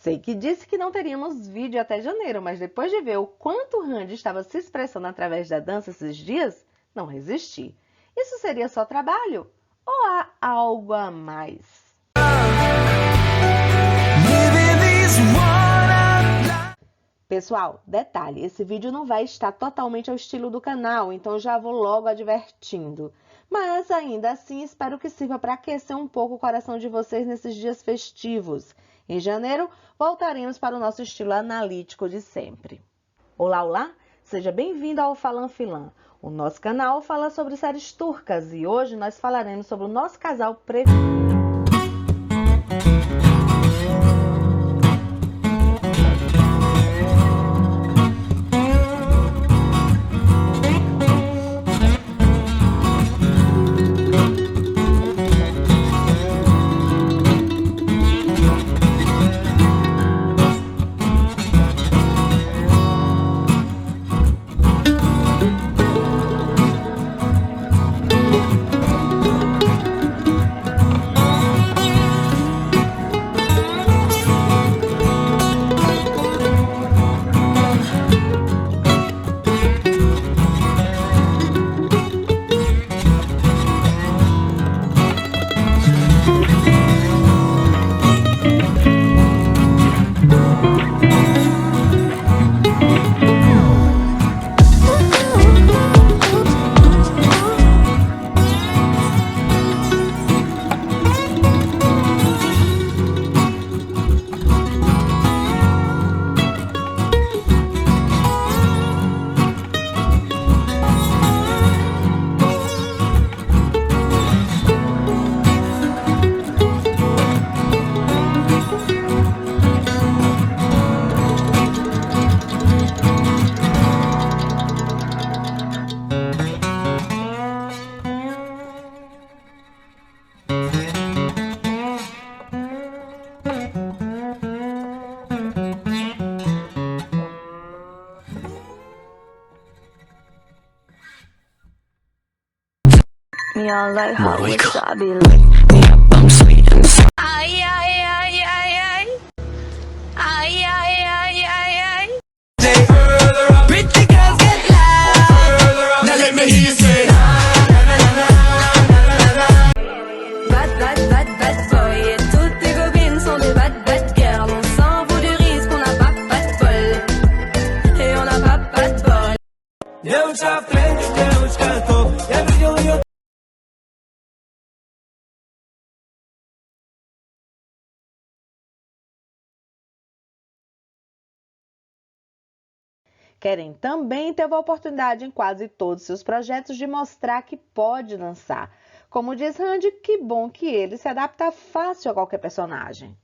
Sei que disse que não teríamos vídeo até janeiro, mas depois de ver o quanto Randy estava se expressando através da dança esses dias, não resisti. Isso seria só trabalho? Ou há algo a mais? Pessoal, detalhe, esse vídeo não vai estar totalmente ao estilo do canal, então já vou logo advertindo. Mas ainda assim, espero que sirva para aquecer um pouco o coração de vocês nesses dias festivos. Em janeiro, voltaremos para o nosso estilo analítico de sempre. Olá, olá! Seja bem-vindo ao Falan Filan. O nosso canal fala sobre séries turcas e hoje nós falaremos sobre o nosso casal preferido. Me all like hot wasabi, like me up, I'm sweet and sour. Ay, ay, ay, ay, ay. Ay, ay, ay, ay, ay. Pretty girls get loud. Now let me hear you say. Bad, bad, bad, bad boy. Et toutes tes copines sont des bad, bad girls. On s'en fout du risque, on n'a pas de bol. Et on n'a pas de bol. Девочка в тренде, девочка топ. Я видел ее. Querem também ter a oportunidade em quase todos seus projetos de mostrar que pode dançar. Como diz Randy, que bom que ele se adapta fácil a qualquer personagem.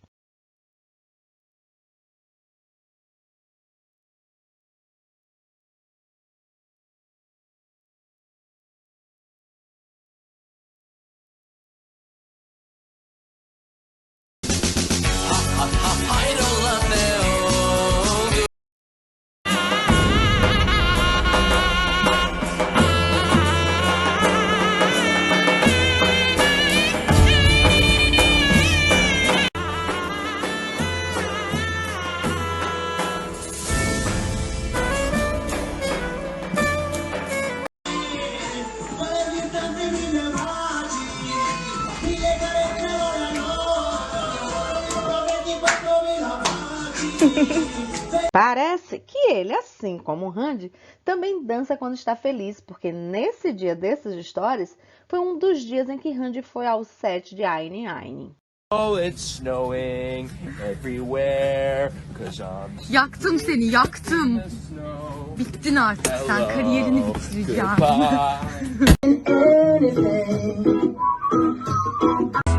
Parece que ele, assim como o Randy, também dança quando está feliz, porque nesse dia desses stories foi um dos dias em que Randy foi ao set de Aini Aini. Oh, it's snowing everywhere. Cause I'm Yaktım seni, yaktım. snow. Bittin artık, sen kariyerini bitireceğim.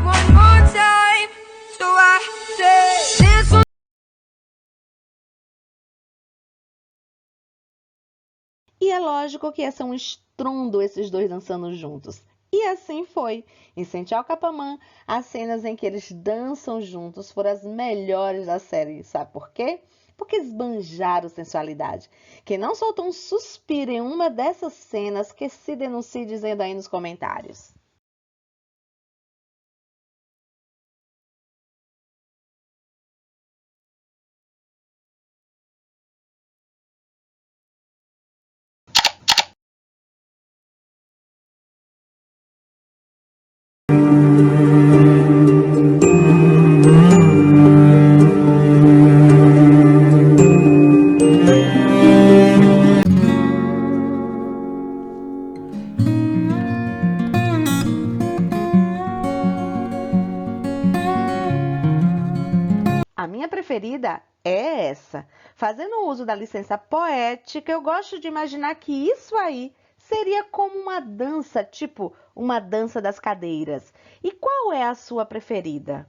One more time, so I say this one. E é lógico que ia ser um estrondo esses dois dançando juntos. E assim foi. Em Sentir ao Capamã, as cenas em que eles dançam juntos foram as melhores da série. Sabe por quê? Porque esbanjaram sensualidade. Quem não soltou um suspiro em uma dessas cenas, que se denuncie dizendo aí nos comentários. A minha preferida é essa. Fazendo uso da licença poética, eu gosto de imaginar que isso aí seria como uma dança, tipo uma dança das cadeiras. E qual é a sua preferida?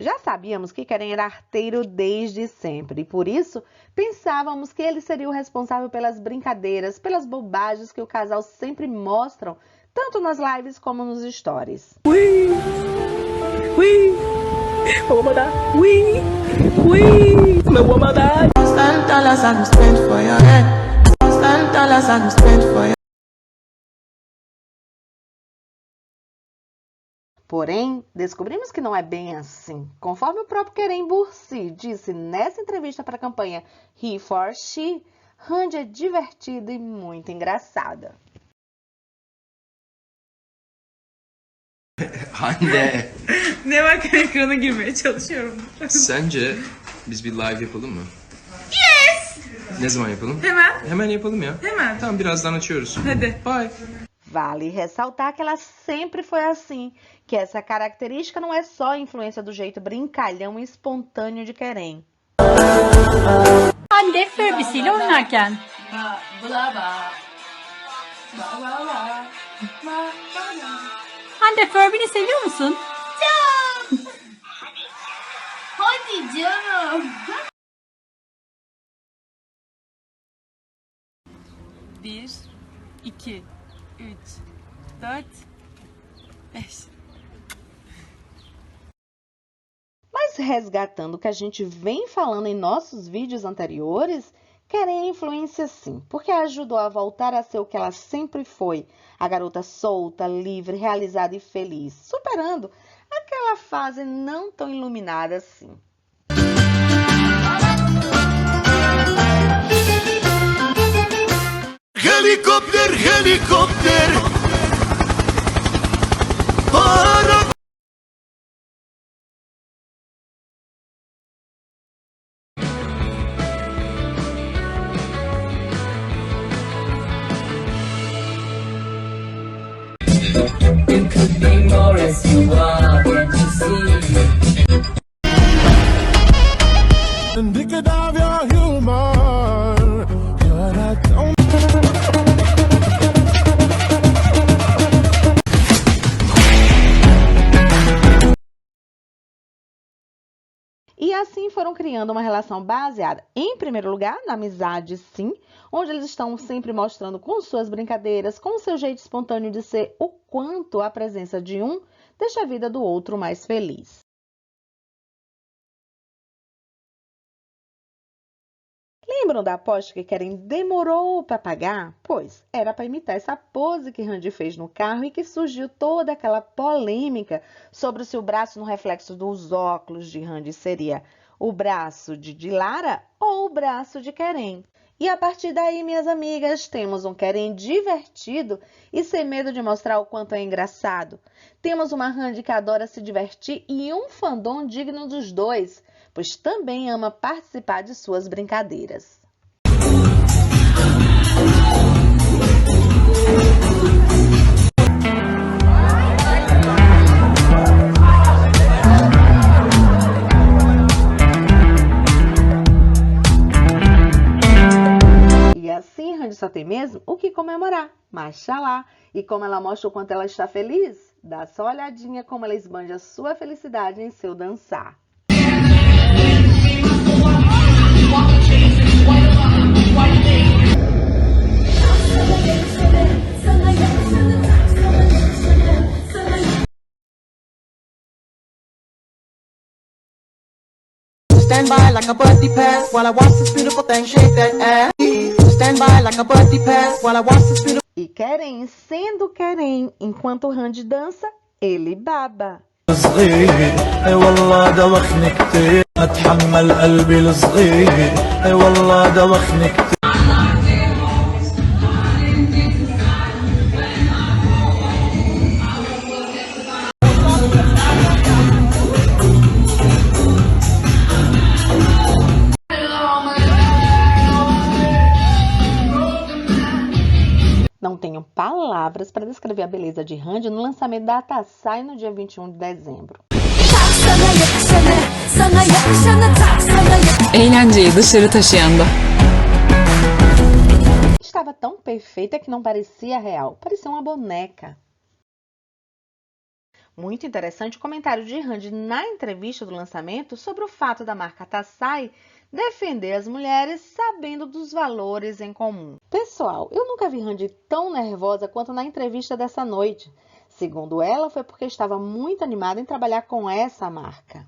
Já sabíamos que Keren era arteiro desde sempre, e por isso pensávamos que ele seria o responsável pelas brincadeiras, pelas bobagens que o casal sempre mostram, tanto nas lives como nos stories. Porém, descobrimos que não é bem assim. Conforme o próprio Keren Bursi disse nessa entrevista para a campanha He for She, Randy é divertida e muito engraçada. Hande, Ne bak ekrana girmeye çalışıyorum. sence biz bir live yapalım mı? Yes! Ne zaman yapalım? Hemen. Hemen yapalım ya. Hemen. Tamam, birazdan açıyoruz. Hadi. Bye. Vale ressaltar que ela sempre foi assim, que essa característica não é só influência do jeito brincalhão e espontâneo de Keren. Hande Furby'siyle oynarken. Hande Furby'ni seviyor musun? Hadi canım. 1, 2, 3, 4, 5. Mas resgatando o que a gente vem falando em nossos vídeos anteriores, Keren influencia sim, porque ajudou a voltar a ser o que ela sempre foi, a garota solta, livre, realizada e feliz, superando aquela fase não tão iluminada assim. Helikopter, helikopter. You could be more as you are, can't you see? Indicative of your humor. You're not only E assim foram criando uma relação baseada, em primeiro lugar, na amizade, sim, onde eles estão sempre mostrando com suas brincadeiras, com o seu jeito espontâneo de ser, o quanto a presença de um deixa a vida do outro mais feliz. Lembram da aposta que Keren demorou para pagar? Pois, era para imitar essa pose que Randy fez no carro e que surgiu toda aquela polêmica sobre se o braço no reflexo dos óculos de Randy seria o braço de Dilara ou o braço de Keren. E a partir daí, minhas amigas, temos um Keren divertido e sem medo de mostrar o quanto é engraçado. Temos uma Randy que adora se divertir e um fandom digno dos dois, pois também ama participar de suas brincadeiras. E assim, Randy só tem mesmo o que comemorar, Mashallah. E como ela mostra o quanto ela está feliz, dá só uma olhadinha como ela esbanja sua felicidade em seu dançar. Stand by like a birthday pass while I watch this beautiful thing shake that ass. Stand by like a birthday pass while I watch this beautiful. E Keren, sendo Keren, enquanto Randy dança, ele baba. صغير اي والله دوخني كتير اتحمل قلبي الصغير اي والله دوخني كتير palavras para descrever a beleza de Randy no lançamento da Tatsai no dia 21 de dezembro. Eğlenceyi dışarı taşıyan. Estava tão perfeita que não parecia real, parecia uma boneca. Muito interessante o comentário de Randy na entrevista do lançamento sobre o fato da marca Tatsai defender as mulheres sabendo dos valores em comum. Pessoal, eu nunca vi Randy tão nervosa quanto na entrevista dessa noite. Segundo ela, foi porque estava muito animada em trabalhar com essa marca.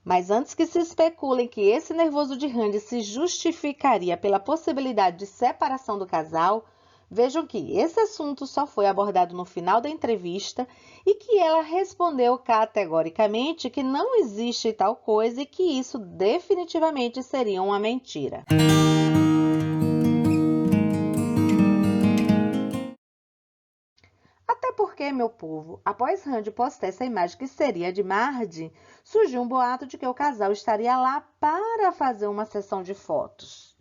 Mas antes que se especulem que esse nervoso de Randy se justificaria pela possibilidade de separação do casal, vejam que esse assunto só foi abordado no final da entrevista e que ela respondeu categoricamente que não existe tal coisa e que isso definitivamente seria uma mentira. Até porque, meu povo, após Randy postar essa imagem que seria de Mardi, surgiu um boato de que o casal estaria lá para fazer uma sessão de fotos.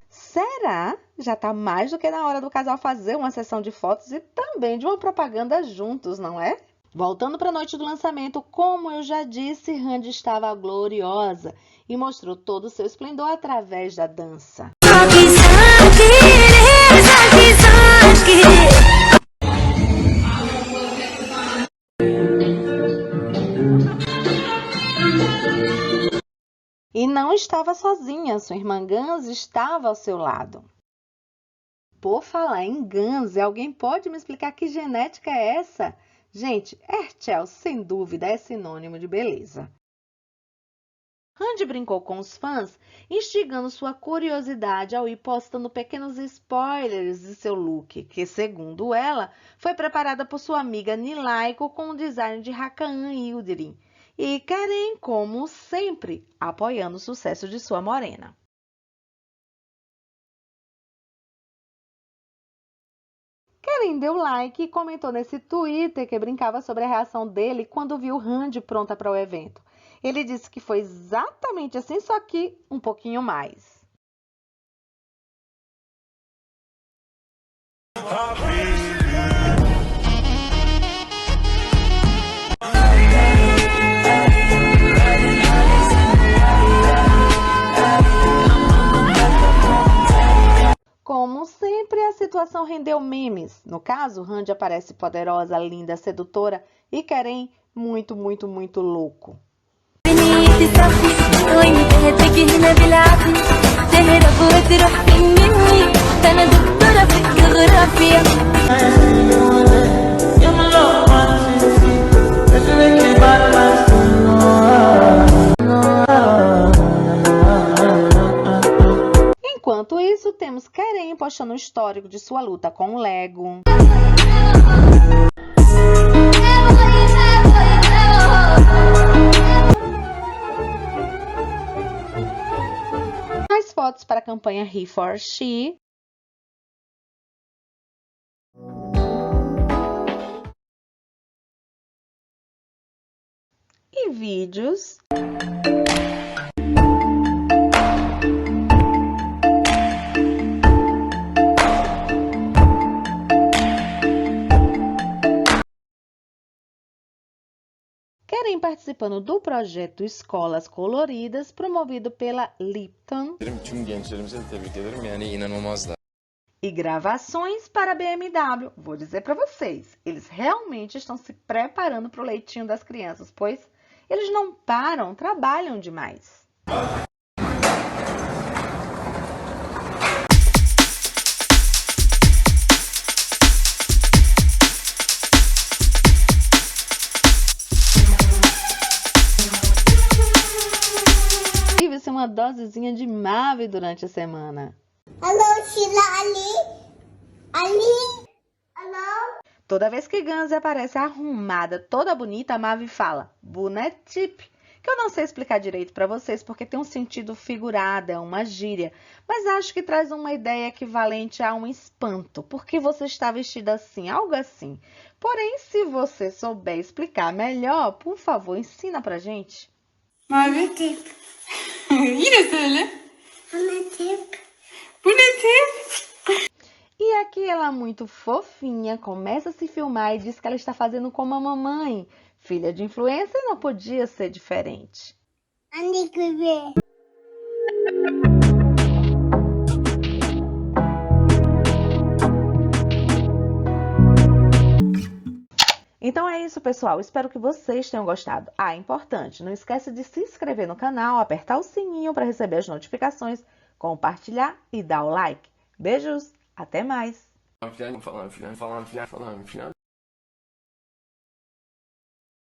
Será? Já tá mais do que na hora do casal fazer uma sessão de fotos e também de uma propaganda juntos, não é? Voltando para a noite do lançamento, como eu já disse, Randy estava gloriosa e mostrou todo o seu esplendor através da dança. E não estava sozinha, sua irmã Gans estava ao seu lado. Por falar em Gans, alguém pode me explicar que genética é essa? Gente, Herschel, sem dúvida, é sinônimo de beleza. Randy brincou com os fãs, instigando sua curiosidade ao ir postando pequenos spoilers de seu look, que, segundo ela, foi preparada por sua amiga Nilaiko com o design de Hakan Yildirim. E Karen, como sempre, apoiando o sucesso de sua morena. Karen deu like e comentou nesse Twitter que brincava sobre a reação dele quando viu Randy pronta para o evento. Ele disse que foi exatamente assim, só que um pouquinho mais. Como sempre, a situação rendeu memes. No caso, Randy aparece poderosa, linda, sedutora e Karen muito, muito, muito louco. Enquanto isso, temos Karen postando o histórico de sua luta com o Lego. Mais fotos para a campanha He for She. E vídeos. Karen participando do projeto Escolas Coloridas, promovido pela Lipton. Tüm gençlerimize de tebrik ederim. Yani inanılmazlar. E gravações para a BMW. Vou dizer para vocês, eles realmente estão se preparando para o leitinho das crianças, pois eles não param, trabalham demais. Tive-se uma dosezinha de Mavi durante a semana. Hello, Sheila Ali. Hello. Toda vez que Gans aparece arrumada, toda bonita, a Mavi fala Bonnet Tip, que eu não sei explicar direito para vocês porque tem um sentido figurado, é uma gíria, mas acho que traz uma ideia equivalente a um espanto, porque você está vestida assim, algo assim. Porém, se você souber explicar melhor, por favor, ensina pra gente. Mavi tip. Yine söyle. Anlatayım. Bu ne tip? E aqui ela, muito fofinha, começa a se filmar e diz que ela está fazendo como a mamãe. Filha de influencer não podia ser diferente. Anne gibi. Então é isso, pessoal. Espero que vocês tenham gostado. Ah, importante, não esquece de se inscrever no canal, apertar o sininho para receber as notificações, compartilhar e dar o like. Beijos, até mais! Falan filan.